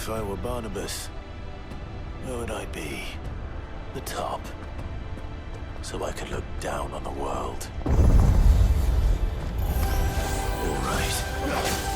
If I were Barnabas, where would I be? The top. So I could look down on the world. All right.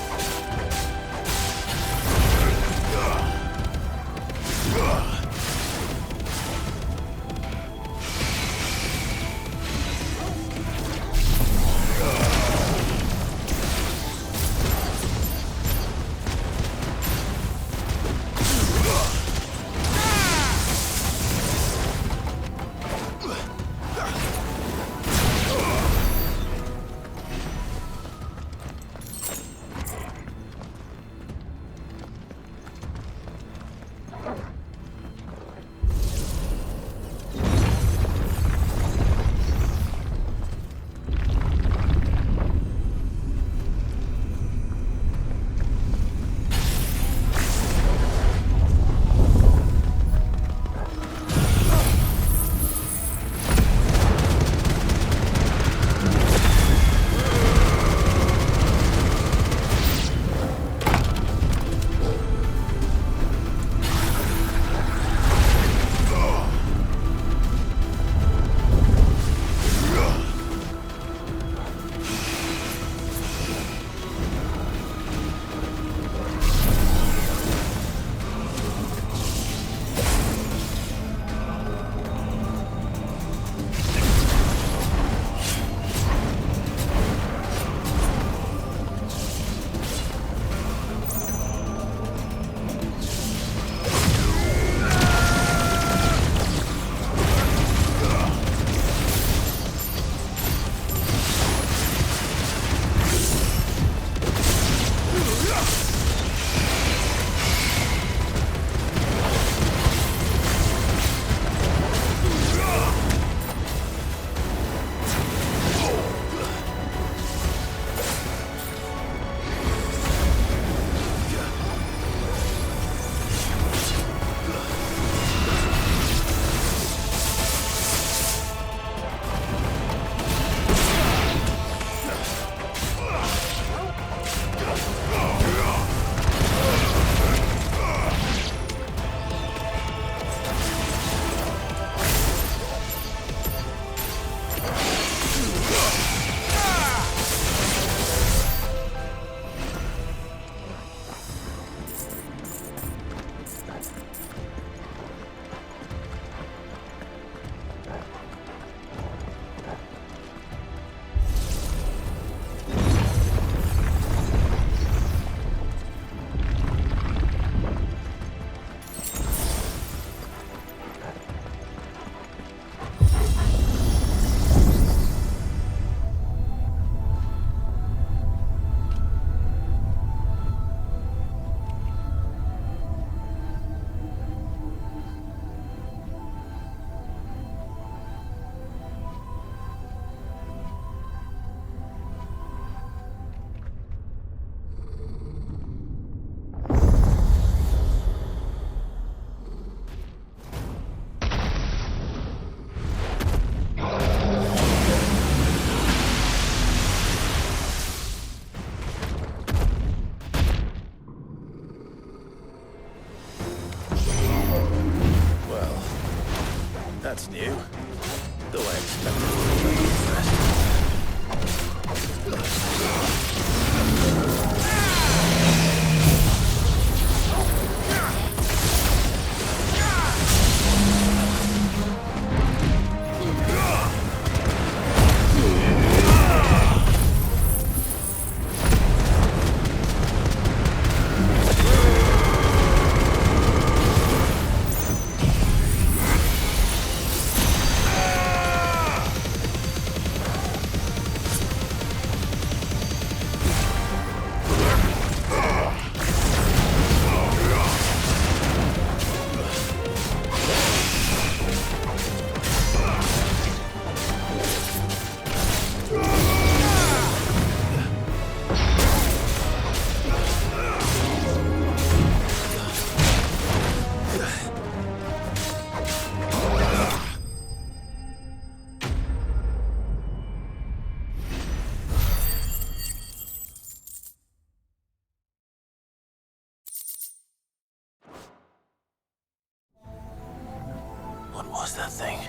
was that thing?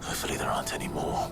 Hopefully there aren't any more.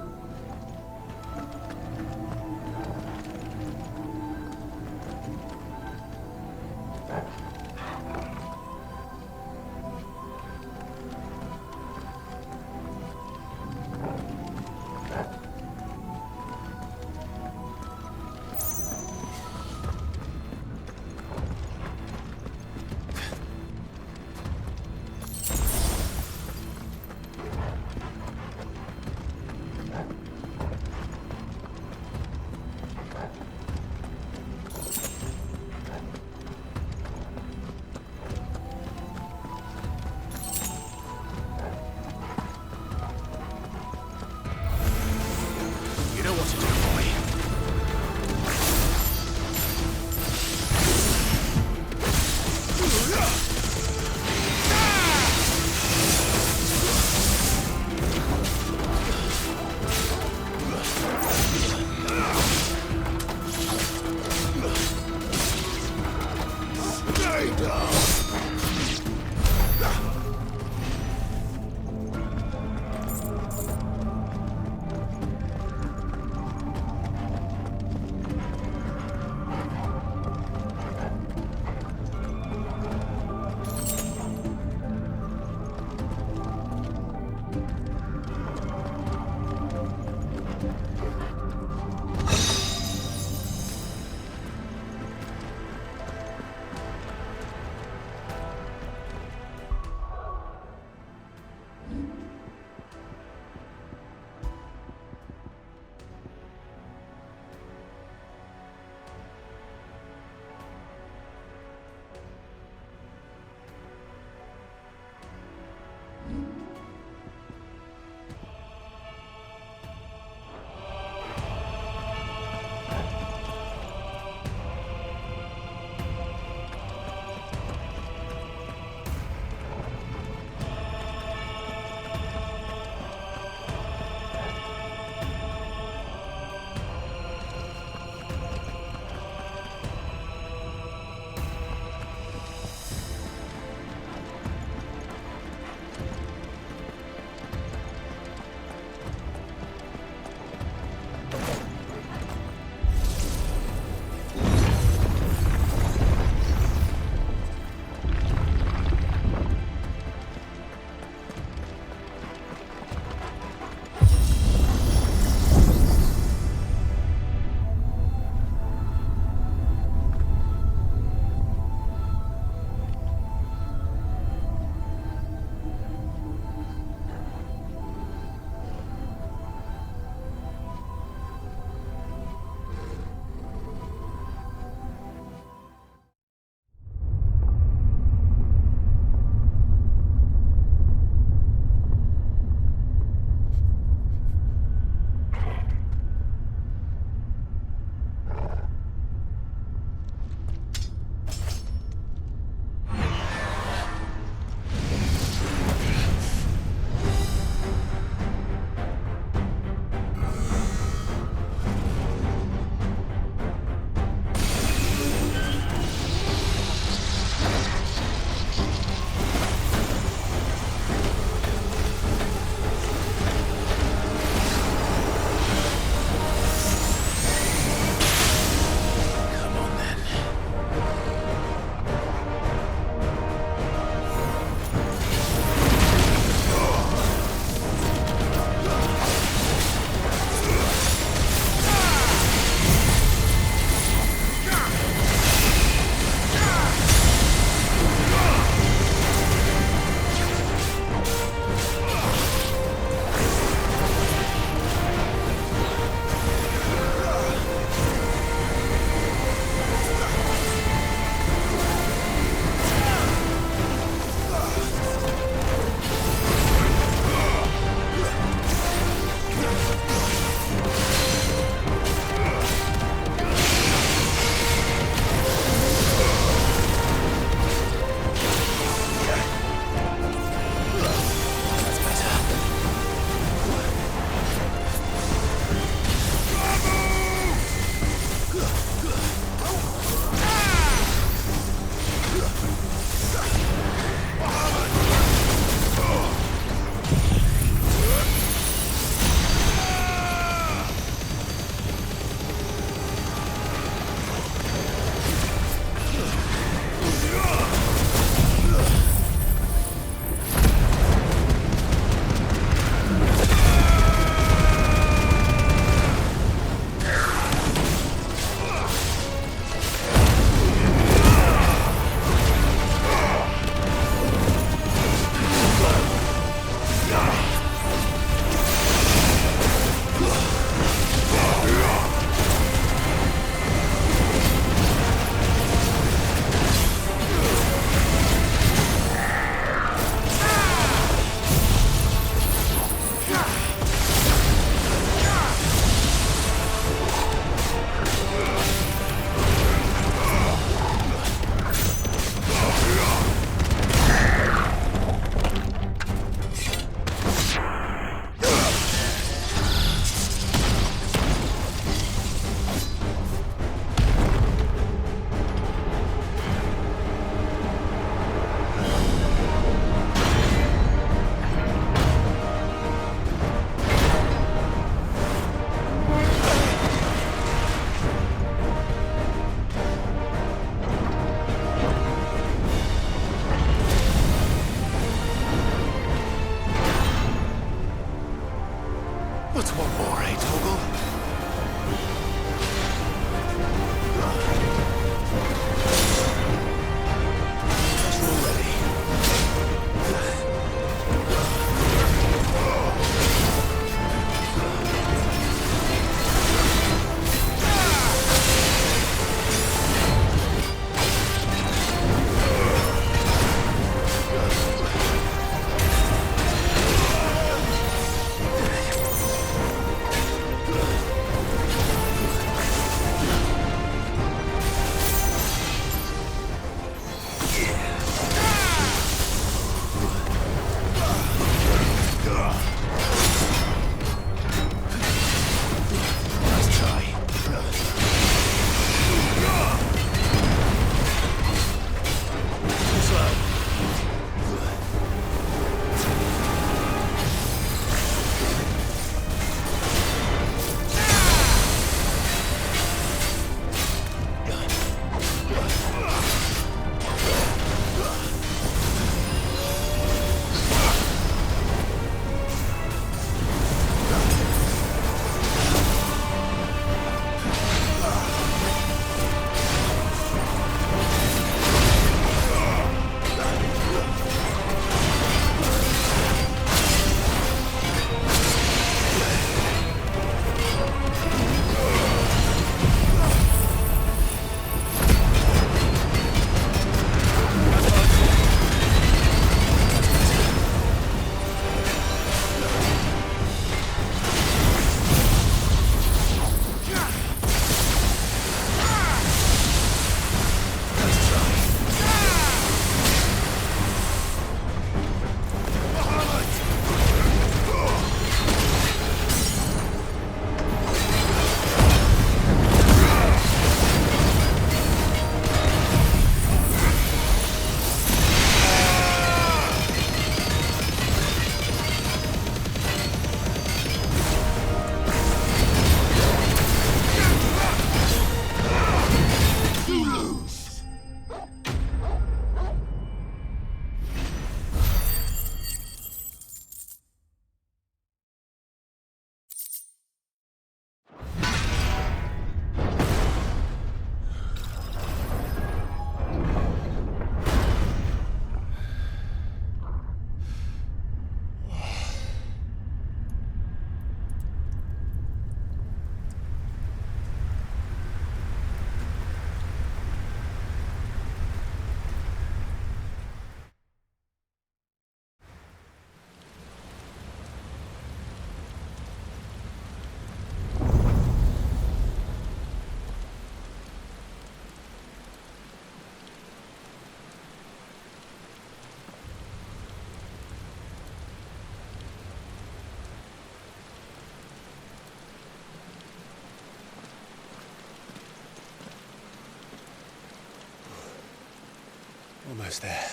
Almost there.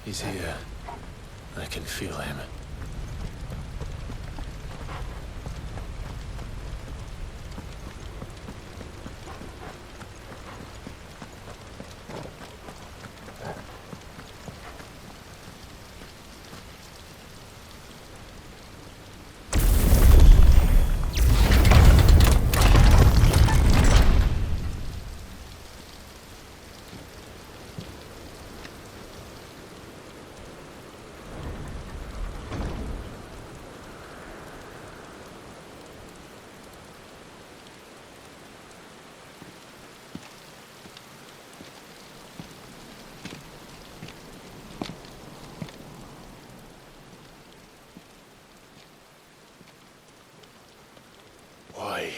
He's here. I can feel him. Why?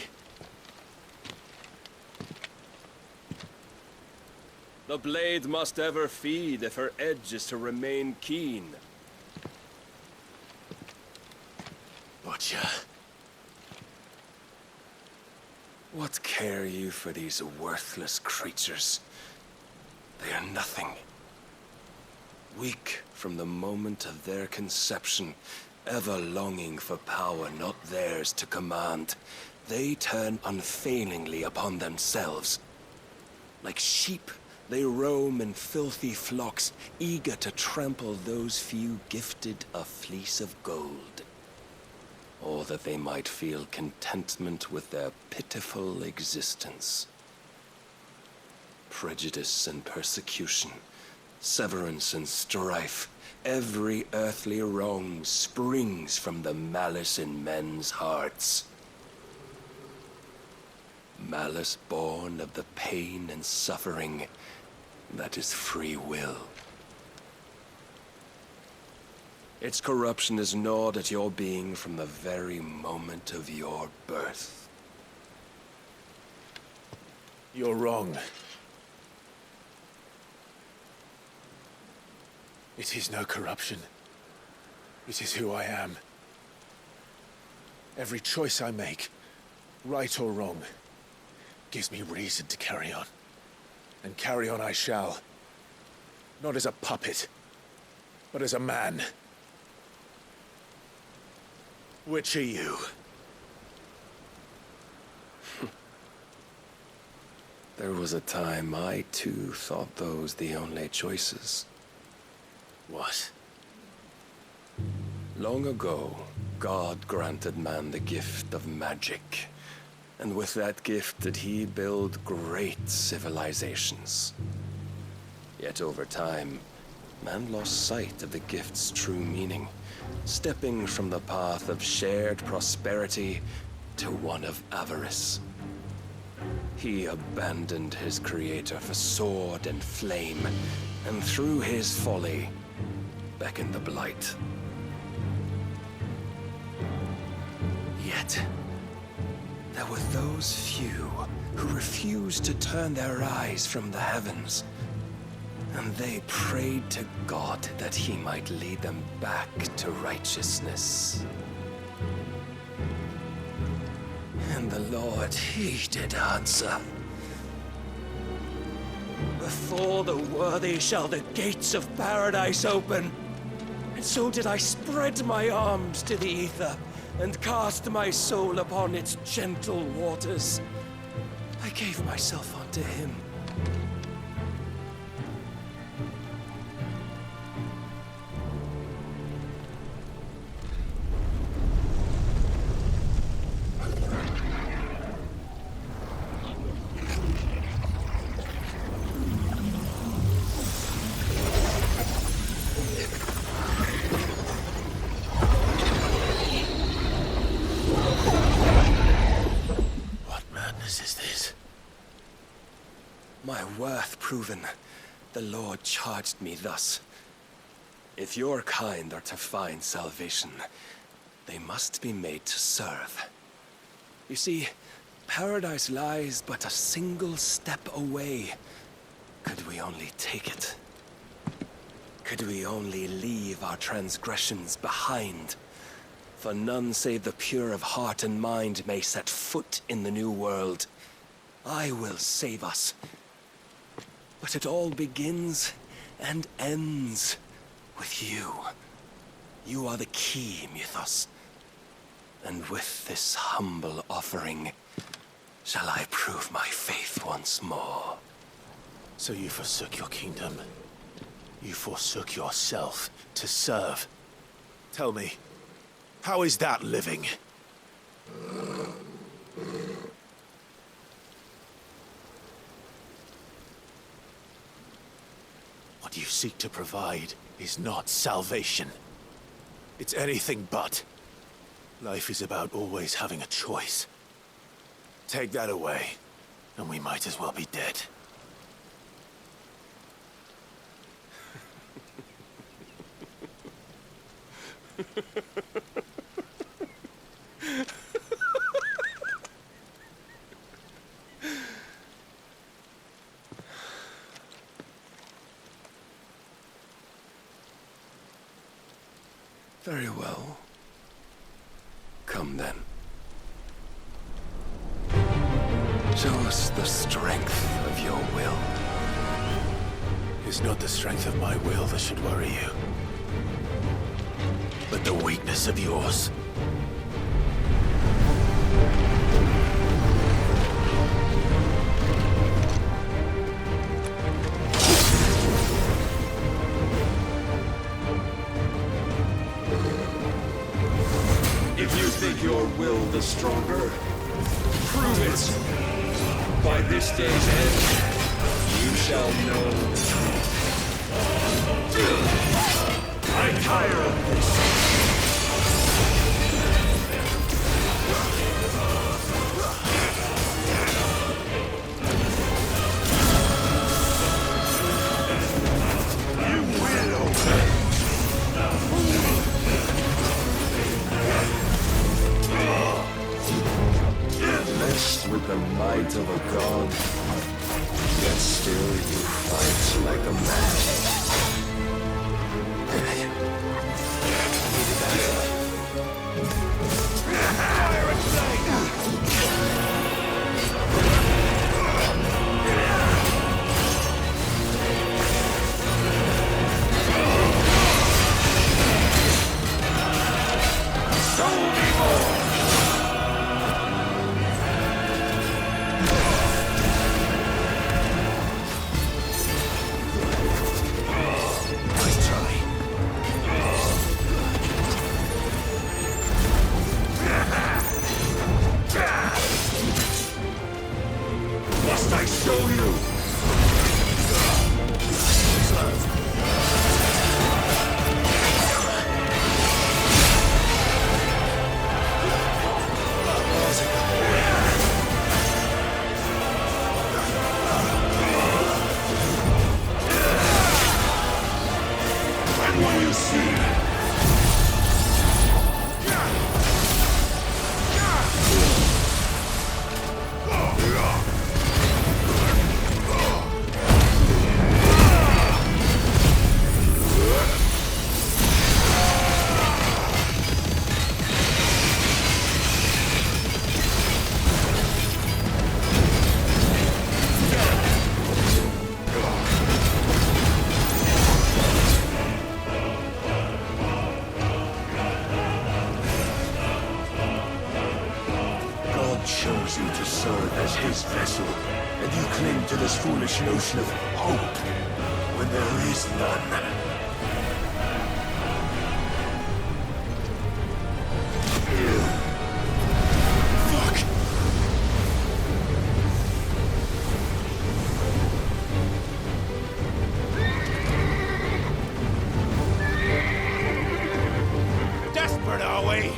The blade must ever feed if her edge is to remain keen. Butcher. What care you for these worthless creatures? They are nothing. Weak from the moment of their conception, ever longing for power not theirs to command, they turn unfailingly upon themselves. Like sheep, they roam in filthy flocks, eager to trample those few gifted a fleece of gold. Or that they might feel contentment with their pitiful existence. Prejudice and persecution, severance and strife, every earthly wrong springs from the malice in men's hearts. Malice born of the pain and suffering that is free will. Its corruption is gnawed at your being from the very moment of your birth. You're wrong. It is no corruption. It is who I am. Every choice I make, right or wrong, gives me reason to carry on. And carry on I shall. Not as a puppet, but as a man. Which are you? There was a time I too thought those the only choices. What? Long ago, God granted man the gift of magic. And with that gift did he build great civilizations. Yet over time, man lost sight of the gift's true meaning, stepping from the path of shared prosperity to one of avarice. He abandoned his creator for sword and flame, and through his folly, beckoned the blight. Yet, there were those few who refused to turn their eyes from the heavens, and they prayed to God that he might lead them back to righteousness. And the Lord, he did answer. Before the worthy shall the gates of paradise open. And so did I spread my arms to the ether, and cast my soul upon its gentle waters. I gave myself unto him. proven, the Lord charged me thus. If your kind are to find salvation, they must be made to serve. You see, paradise lies but a single step away. Could we only take it? Could we only leave our transgressions behind? For none save the pure of heart and mind may set foot in the new world. I will save us. But it all begins and ends with you. You are the key, Mythos. And with this humble offering, shall I prove my faith once more. So you forsook your kingdom. You forsook yourself to serve. Tell me, how is that living? What you seek to provide is not salvation. It's anything but. Life is about always having a choice. Take that away, and we might as well be dead. Very well. Come then. Show us the strength of your will. It's not the strength of my will that should worry you, but the weakness of yours. If you think your will the stronger, prove it. By this day's end, you shall know. I tire of this. With the might of a god, yet still you fight like a man. Fire and flame! Show me more! Must I show you? And what you see? Chose you to serve as his vessel, and you cling to this foolish notion of hope when there is none. Fuck! Desperate, are we?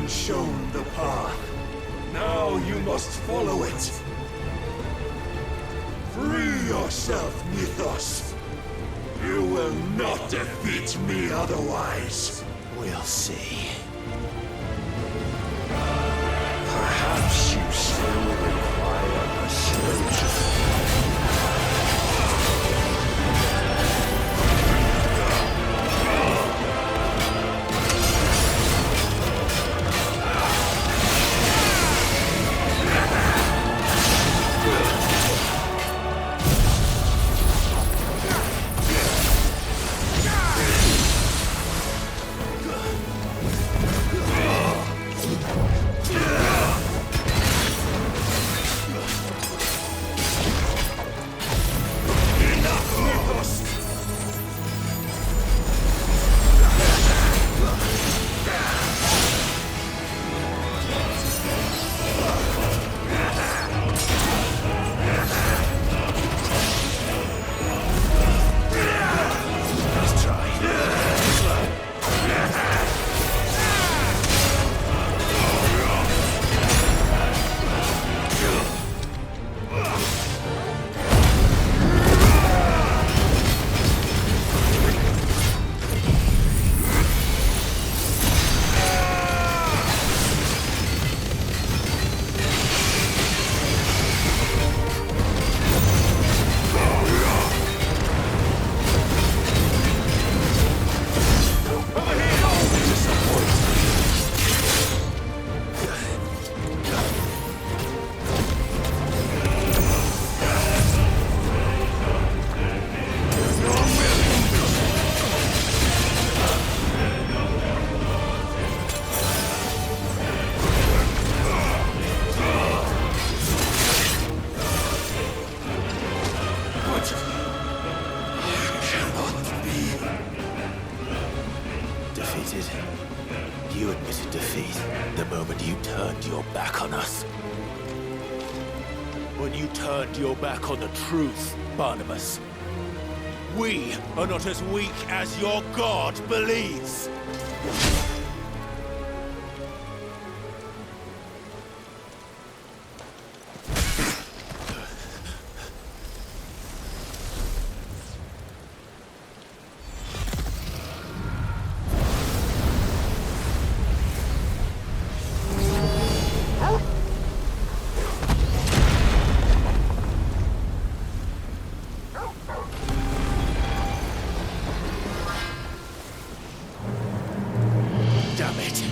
been shown the path. Now you must follow it. Free yourself, Mythos. You will not defeat me otherwise. We'll see. Perhaps you still require persuasion. You admitted defeat the moment you turned your back on us. When you turned your back on the truth, Barnabas. We are not as weak as your god believes. Damn it.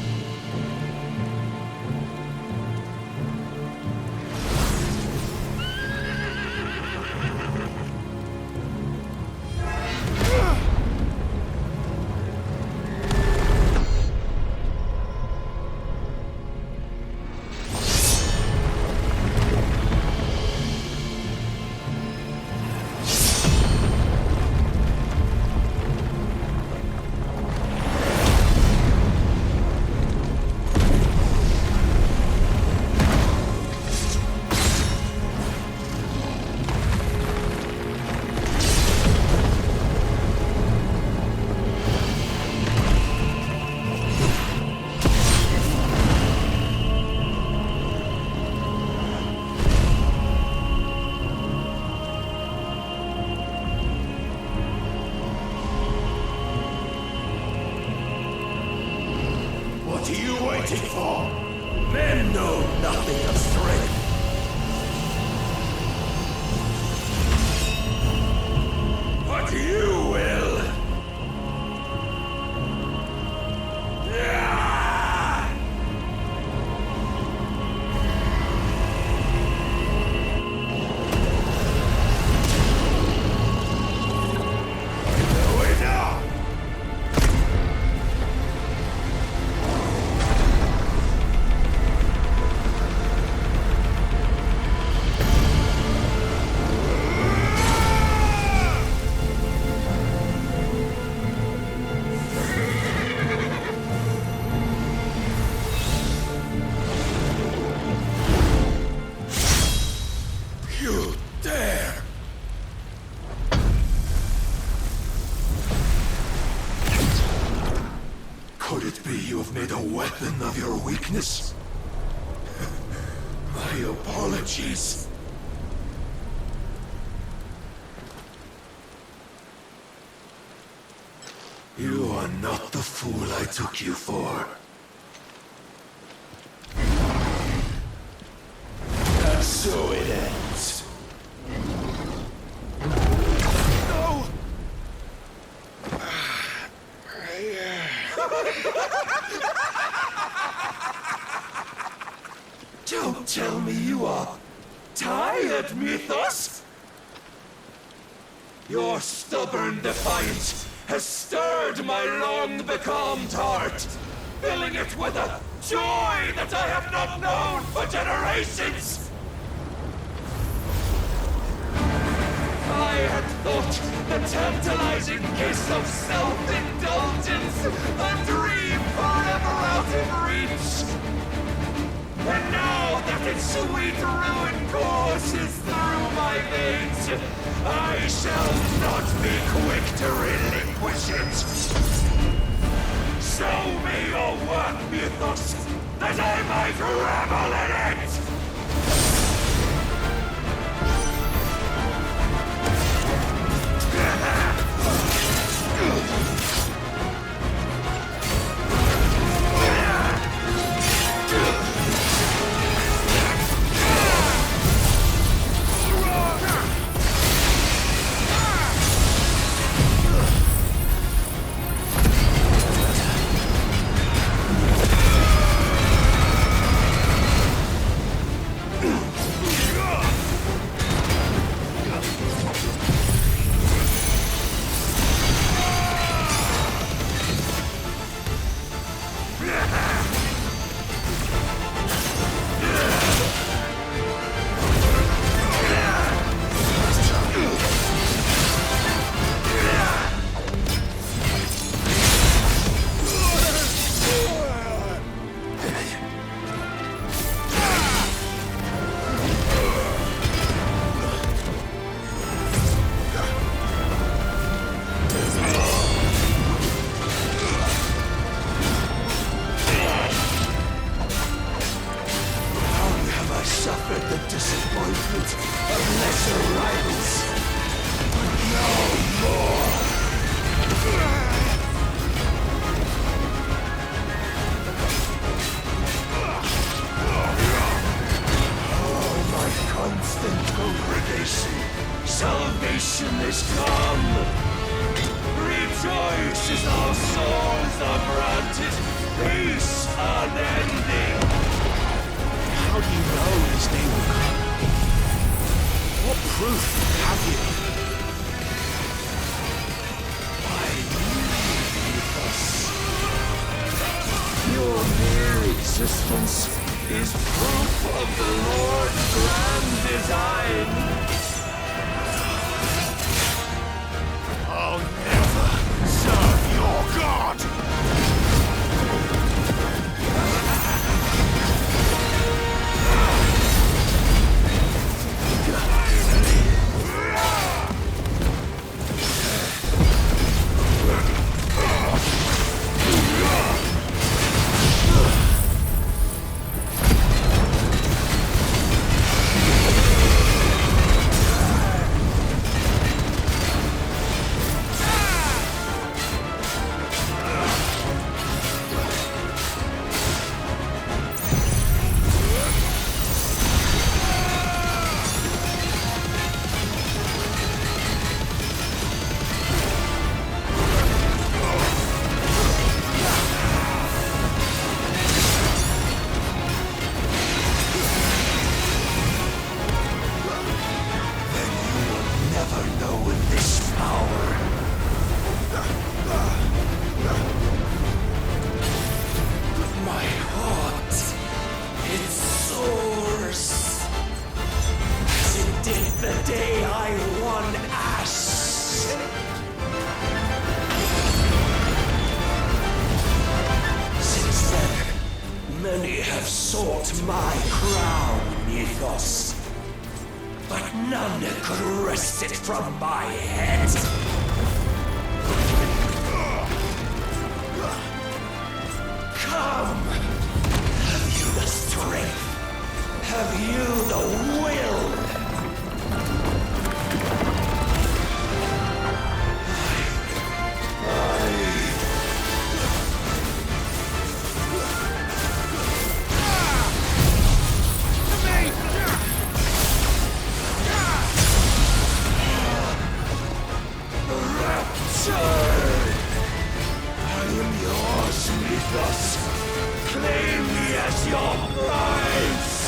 What are you waiting for? Men know nothing of strength. But you will. you have made a weapon of your weakness. My apologies. You are not the fool I took you for. And so it ends. No! Don't tell me you are tired, Mythos! Your stubborn defiance has stirred my long-becalmed heart, filling it with a joy that I have not known for generations! I had thought the tantalizing kiss of self-indulgence a dream forever out of reach. And now that its sweet ruin courses through my veins, I shall not be quick to relinquish it. Show me your work, Mythos, that I might revel in it! Salvation is come! Rejoice as our souls are granted peace unending! How do you know this day will come? What proof have you? Your mere existence is proof of the Lord's grand design! I'll never serve your god! Many have sought my crown, Mythos, but none could wrest it from my head. Return! I am yours, Mythos. Claim me as your prize!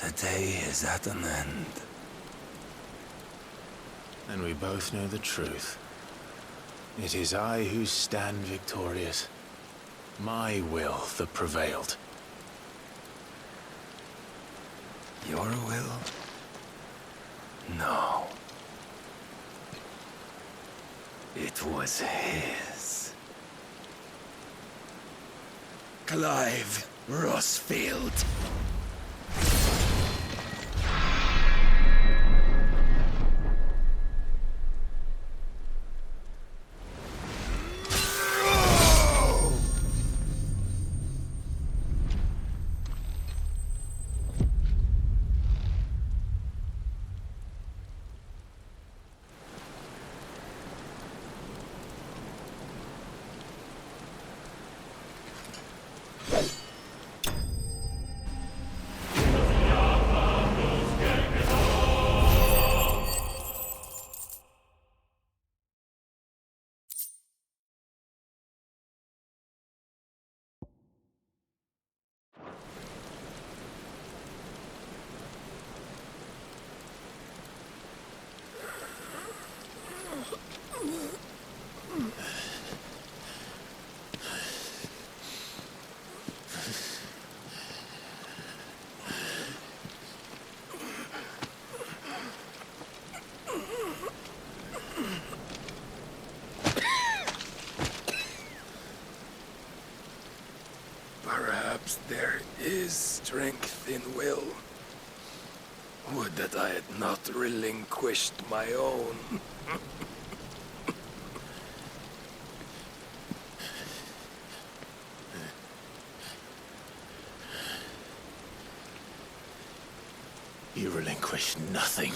The day is at an end. And we both know the truth. It is I who stand victorious. My will that prevailed. Your will? No. It was his. Clive Rossfield. Perhaps there is strength in will. Would that I had not relinquished my own. You relinquished nothing.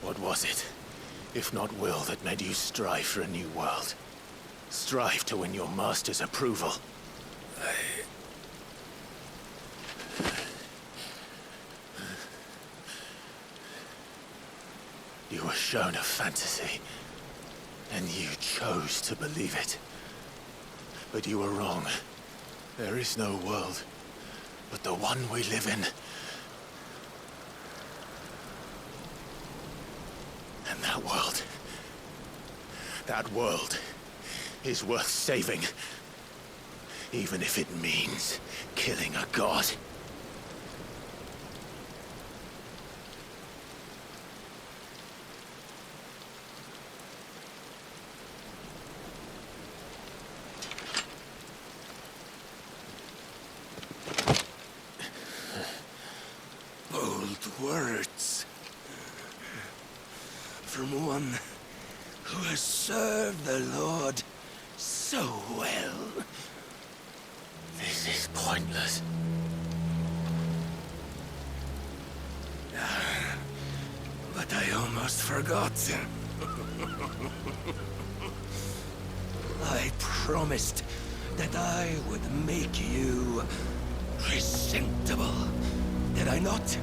What was it, if not will, that made you strive for a new world? Strive to win your master's approval? You were shown a fantasy, and you chose to believe it. But you were wrong. There is no world but the one we live in. And that world is worth saving. Even if it means killing a god. words from one who has served the Lord so well. This is pointless. But I almost forgot. I promised that I would make you presentable. Did I not?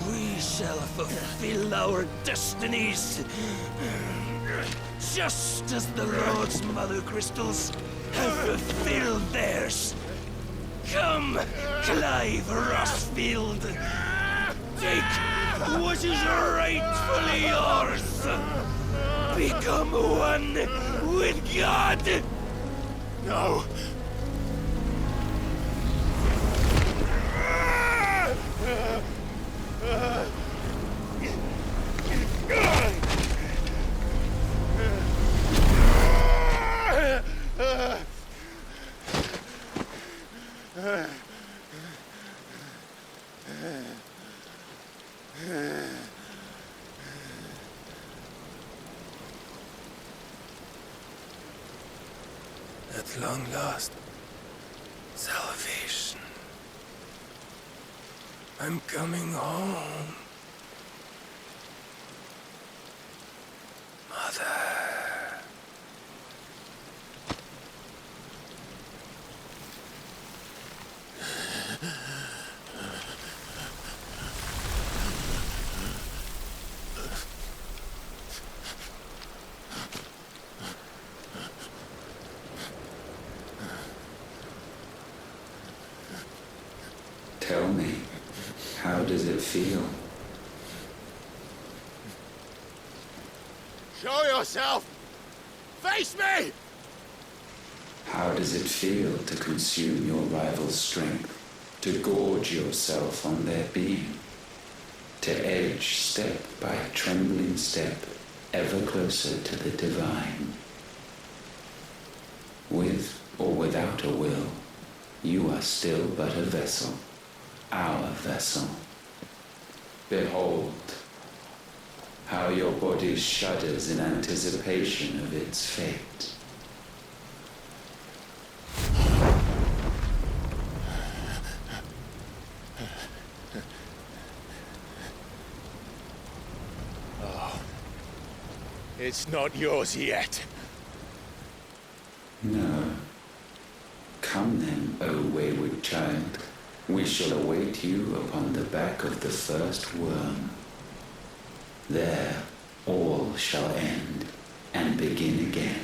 We shall fulfill our destinies, just as the Lord's Mother Crystals have fulfilled theirs. Come, Clive Rossfield. Take what is rightfully yours. Become one with God. No! At long last, salvation. I'm coming home. Mother. Tell me, how does it feel? Show yourself! Face me! How does it feel to consume your rival's strength, to gorge yourself on their being, to edge step by trembling step ever closer to the divine? With or without a will, you are still but a vessel, our vessel. Behold, how your body shudders in anticipation of its fate. It's not yours yet. No. Come then, O wayward child. We shall await you upon the back of the first worm. There all shall end and begin again.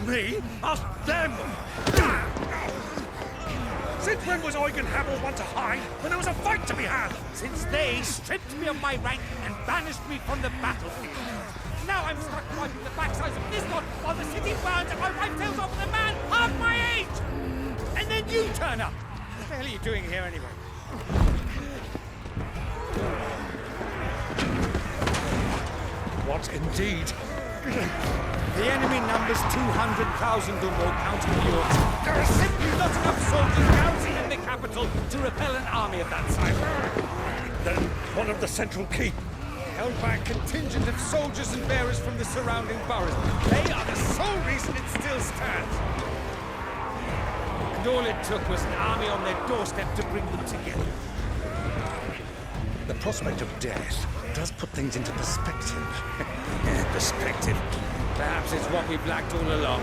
me? Ask them! Since when was Eugen Hamel one to hide when there was a fight to be had? Since they stripped me of my rank and banished me from the battlefield. Now I'm stuck wiping the backsides of Nisbon while the city burns and my wife tails off with a man half my age! And then you turn up! What the hell are you doing here anyway? What indeed? The enemy numbers 200,000 or more counting the Yorks. There are simply not enough soldiers garrisoning in the capital to repel an army of that size. Then one of the central keep. Held by a contingent of soldiers and bearers from the surrounding boroughs. They are the sole reason it still stands. And all it took was an army on their doorstep to bring them together. The prospect of death does put things into perspective. Perspective. Perhaps it's what we've lacked all along.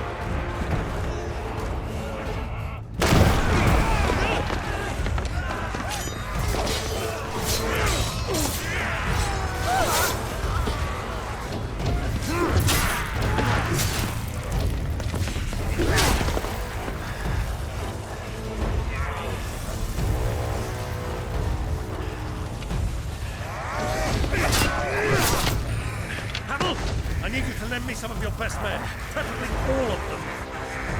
I need you to lend me some of your best men, preferably all of them.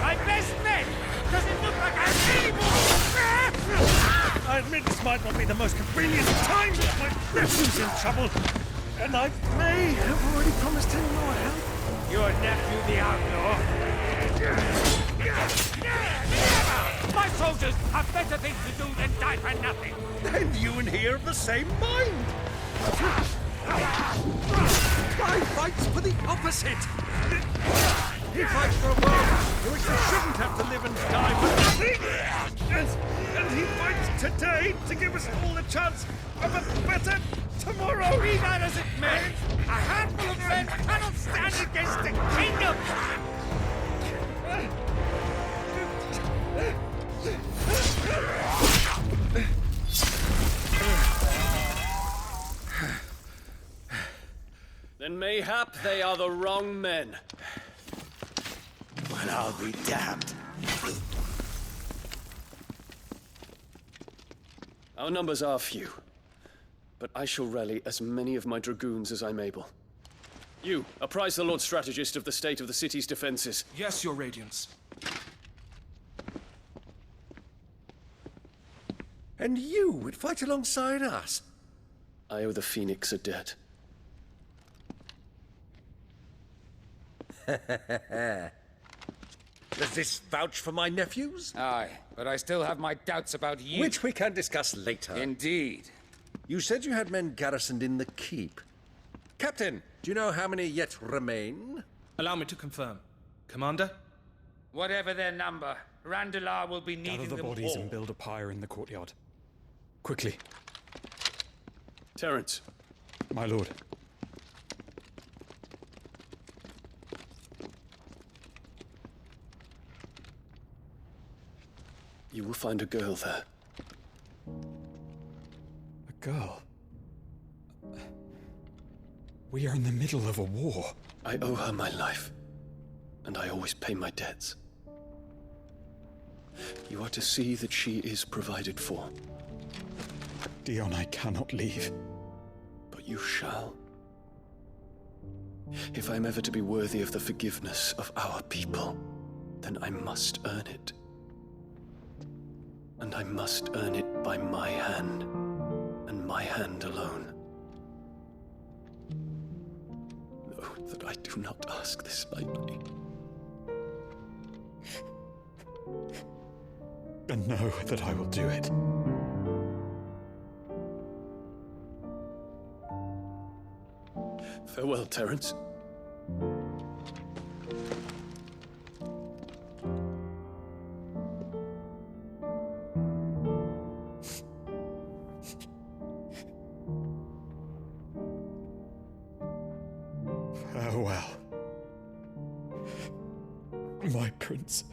My best men! Does it look like I'm anymore? I admit this might not be the most convenient time, but my nephew's in trouble, and I may have already promised him more help. Your nephew, the outlaw? My soldiers have better things to do than die for nothing. Then you and he are of the same mind. Clive fights for the opposite. He fights for a world in which we shouldn't have to live and die for nothing. And he fights today to give us all a chance of a better tomorrow. Be that as it may, a handful of men cannot stand against a kingdom. Then mayhap they are the wrong men. Well, I'll be damned. Our numbers are few, but I shall rally as many of my dragoons as I'm able. You, apprise the Lord Strategist of the state of the city's defenses. Yes, Your Radiance. And you would fight alongside us? I owe the Phoenix a debt. Does this vouch for my nephews? Aye, but I still have my doubts about you. Which we can discuss later. Indeed. You said you had men garrisoned in the keep. Captain, do you know how many yet remain? Allow me to confirm. Commander? Whatever their number, Randalar will be needing Gather the them bodies all. and build a pyre in the courtyard. Quickly, Terence, my lord. you will find a girl there. A girl. We are in the middle of a war. I owe her my life, and I always pay my debts. You are to see that she is provided for. Dion, I cannot leave. But you shall. If I'm ever to be worthy of the forgiveness of our people, then I must earn it. And I must earn it by my hand, and my hand alone. Know that I do not ask this lightly. And know that I will do it. Farewell, Terence. Farewell, my prince.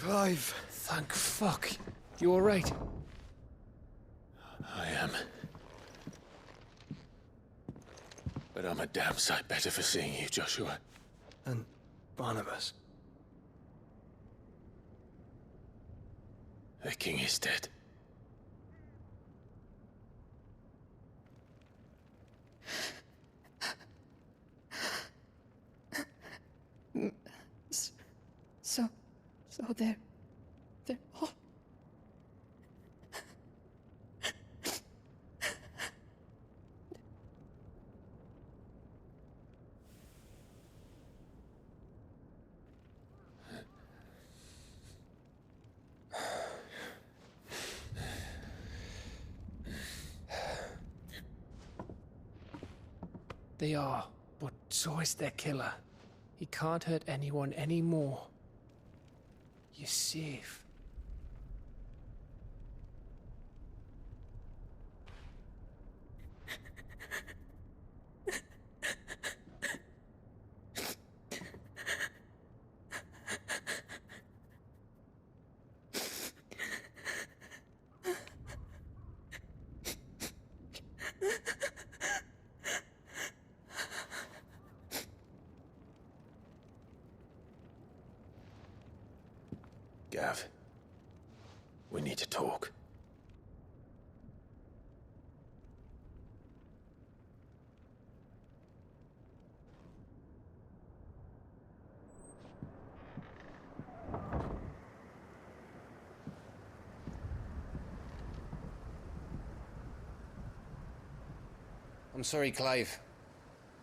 Clive! Thank fuck. You alright? I am. But I'm a damn sight better for seeing you, Joshua. And Barnabas. The king is dead. So they're all... They are, but so is their killer. He can't hurt anyone anymore. You're safe. Gav, we need to talk. I'm sorry, Clive.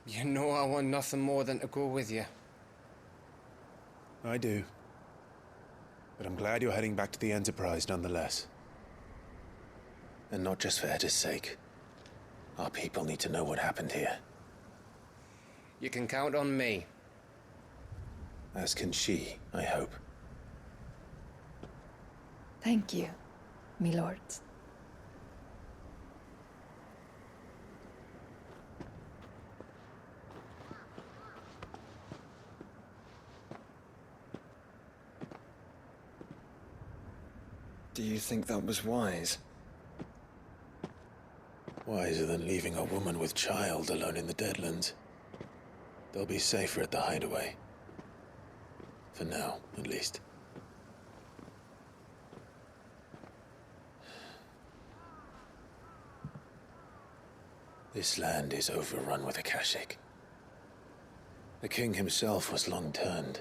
You know I want nothing more than to go with you. I do. But I'm glad you're heading back to the Enterprise nonetheless. And not just for Edda's sake. Our people need to know what happened here. You can count on me. As can she, I hope. Thank you, my lords. Do you think that was wise? Wiser than leaving a woman with child alone in the Deadlands. They'll be safer at the hideaway. For now, at least. This land is overrun with Akashic. The king himself was long turned,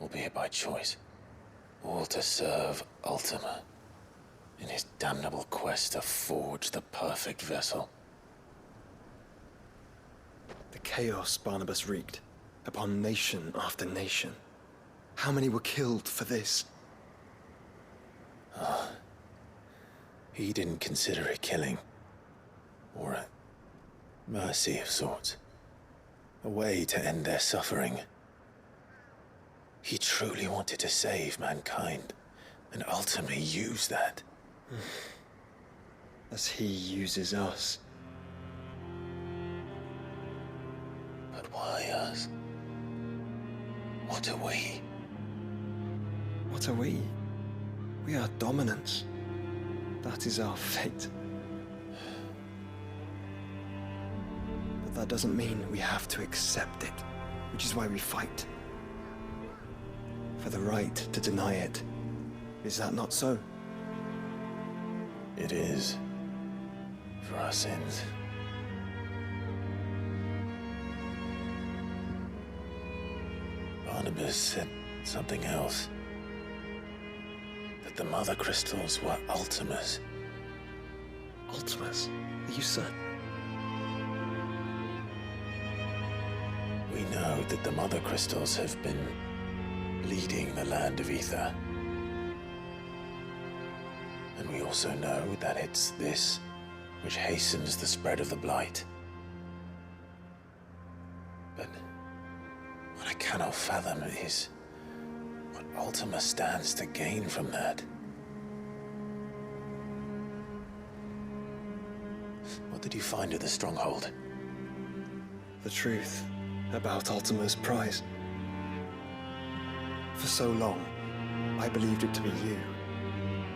albeit by choice. All to serve Ultima, in his damnable quest to forge the perfect vessel. The chaos Barnabas wreaked upon nation after nation. How many were killed for this? He didn't consider it killing. Or a mercy of sorts. A way to end their suffering. He truly wanted to save mankind, and ultimately used that. As he uses us. But why us? What are we? What are we? We are dominance. That is our fate. But that doesn't mean we have to accept it, which is why we fight. For the right to deny it. Is that not so? It is. For our sins. Barnabas said something else. That the Mother Crystals were Ultimas. Ultimas? Are you certain? We know that the Mother Crystals have been leading the land of Ether. And we also know that it's this which hastens the spread of the Blight. But what I cannot fathom is what Ultima stands to gain from that. What did you find at the Stronghold? The truth about Ultima's prize. For so long, I believed it to be you,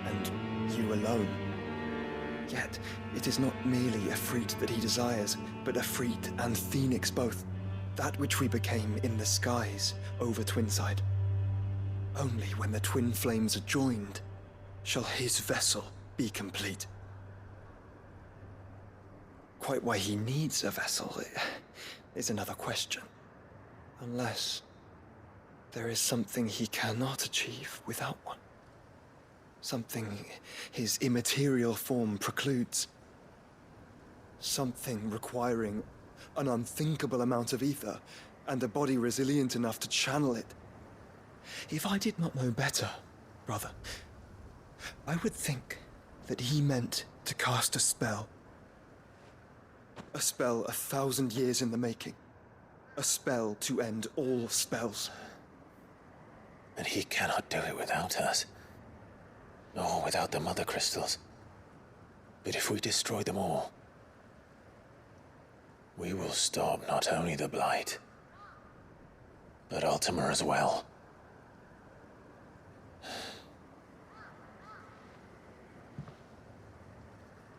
and you alone. Yet, it is not merely Efreet that he desires, but Efreet and Phoenix both. That which we became in the skies over Twinside. Only when the twin flames are joined shall his vessel be complete. Quite why he needs a vessel is another question. Unless there is something he cannot achieve without one. Something his immaterial form precludes. Something requiring an unthinkable amount of ether and a body resilient enough to channel it. If I did not know better, brother, I would think that he meant to cast a spell. A spell 1,000 years in the making. A spell to end all spells. And he cannot do it without us. Nor without the Mother Crystals. But if we destroy them all, we will stop not only the Blight, but Ultima as well.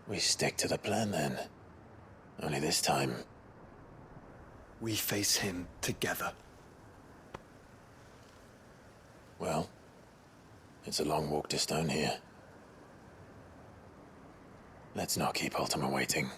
We stick to the plan then. Only this time, we face him together. Well, it's a long walk to Stone here. Let's not keep Ultima waiting.